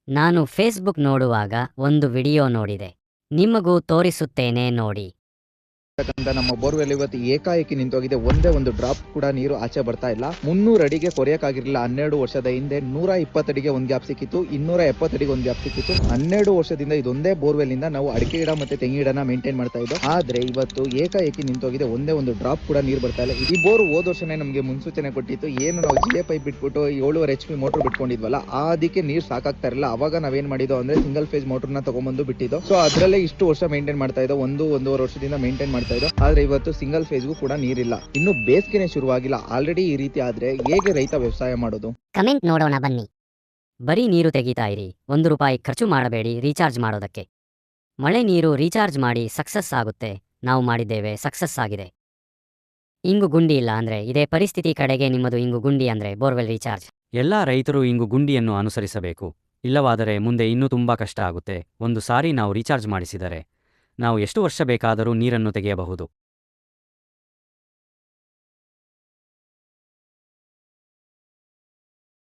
ನಾನು ಫೇಸ್ಬುಕ್ ನೋಡುವಾಗ ಒಂದು ವಿಡಿಯೋ ನೋಡಿದೆ. ನಿಮಗೂ ತೋರಿಸುತ್ತೇನೆ ನೋಡಿ. ನಮ್ಮ ಬೋರ್ವೆಲ್ ಇವತ್ತು ಏಕಾಏಕಿ ನಿಂತೋಗಿದೆ. ಒಂದೇ ಒಂದು ಡ್ರಾಪ್ ಕೂಡ ನೀರು ಆಚೆ ಬರ್ತಾ ಇಲ್ಲ. 300 ಅಡಿಗೆ ಕೊರೆಯಕ್ಕಾಗಿರಲಿಲ್ಲ 12 ವರ್ಷದ ಹಿಂದೆ. 120 ಅಡಿಗೆ ಒಂದು ಗ್ಯಾಪ್ ಸಿಕ್ಕಿತ್ತು, 270 ಅಡಿಗೆ ಒಂದು ಗ್ಯಾಪ್ ಸಿಕ್ಕಿತ್ತು. 12 ವರ್ಷದಿಂದ ಇದೊಂದೇ ಬೋರ್ವೆಲ್ ಇಂದ ನಾವು ಅಡಿಕೆ ಗಿಡ ಮತ್ತೆ ತೆಂಗಿ ಗಿಡನ ಮೇಂಟೈನ್ ಮಾಡ್ತಾ ಇದ್ದೋ. ಆದ್ರೆ ಇವತ್ತು ಏಕಾಏಕಿ ನಿಂತೋಗಿದೆ. ಒಂದೇ ಒಂದು ಡ್ರಾಪ್ ಕೂಡ ನೀರು ಬರ್ತಾ ಇಲ್ಲ. ಈ ಬೋರ್ ಹೋದ ವರ್ಷನೇ ನಮಗೆ ಮುನ್ಸೂಚನೆ ಕೊಟ್ಟಿತ್ತು. ಏನು ನಾವು ಜಿಎ ಪೈಪ್ ಬಿಟ್ಬಿಟ್ಟು 7.5 HP ಮೋಟರ್ ಬಿಟ್ಕೊಂಡಿದ್ವಲ್ಲ, ಅದಕ್ಕೆ ನೀರು ಸಾಕಾಗ್ತಾ ಇರಲಿಲ್ಲ. ಅವಾಗ ನಾವೇನ್ ಮಾಡಿದೋ ಅಂದ್ರೆ ಸಿಂಗಲ್ ಫೇಸ್ ಮೋಟರ್ನ ತಗೊಂಡ್ಬಂದು ಬಿಟ್ಟಿದ್ದು. ಸೊ ಅದ್ರಲ್ಲೇ ಇಷ್ಟು ವರ್ಷ ಮೇಂಟೈನ್ ಮಾಡ್ತಾ ಇದ್ದೋ. 1-1.5 ವರ್ಷದಿಂದ ಮೇಂಟೈನ್ ಮಾಡ್ತಾ ಇದ್ದೋ. ಆದ್ರೆ ಇವತ್ತು ಸಿಂಗಲ್ ಫೇಸ್ಗೂ ಕೂಡ ನೀರಿಲ್ಲ. ಇನ್ನು ಬೇಸಿಗೆನೆ ಶುರುವಾಗಿಲ್ಲ, ಆಲ್ರೆಡಿ ಈ ರೀತಿ ಆದ್ರೆ ಹೇಗೆ ರೈತ ವ್ಯವಸಾಯ ಮಾಡೋದು? ಕಮೆಂಟ್ ನೋಡೋಣ ಬನ್ನಿ. ಬರೀ ನೀರು ತೆಗಿತಾ ಇರಿ, ₹1 ಖರ್ಚು ಮಾಡಬೇಡಿ ರೀಚಾರ್ಜ್ ಮಾಡೋದಕ್ಕೆ. ಮಳೆ ನೀರು ರೀಚಾರ್ಜ್ ಮಾಡಿ ಸಕ್ಸಸ್ ಆಗುತ್ತೆ. ನಾವು ಮಾಡಿದ್ದೇವೆ, ಸಕ್ಸಸ್ ಆಗಿದೆ. ಇಂಗು ಗುಂಡಿ ಇಲ್ಲ ಅಂದ್ರೆ ಇದೇ ಪರಿಸ್ಥಿತಿ. ಕಡೆಗೆ ನಿಮ್ಮದು ಇಂಗು ಗುಂಡಿ ಅಂದ್ರೆ ಬೋರ್ವೆಲ್ ರೀಚಾರ್ಜ್. ಎಲ್ಲ ರೈತರು ಇಂಗು ಗುಂಡಿಯನ್ನು ಅನುಸರಿಸಬೇಕು. ಇಲ್ಲವಾದರೆ ಮುಂದೆ ಇನ್ನೂ ತುಂಬಾ ಕಷ್ಟ ಆಗುತ್ತೆ. ಒಂದು ಸಾರಿ ನಾವು ರೀಚಾರ್ಜ್ ಮಾಡಿಸಿದರೆ ನಾವು ಎಷ್ಟು ವರ್ಷ ಬೇಕಾದರೂ ನೀರನ್ನು ತೆಗೆಯಬಹುದು.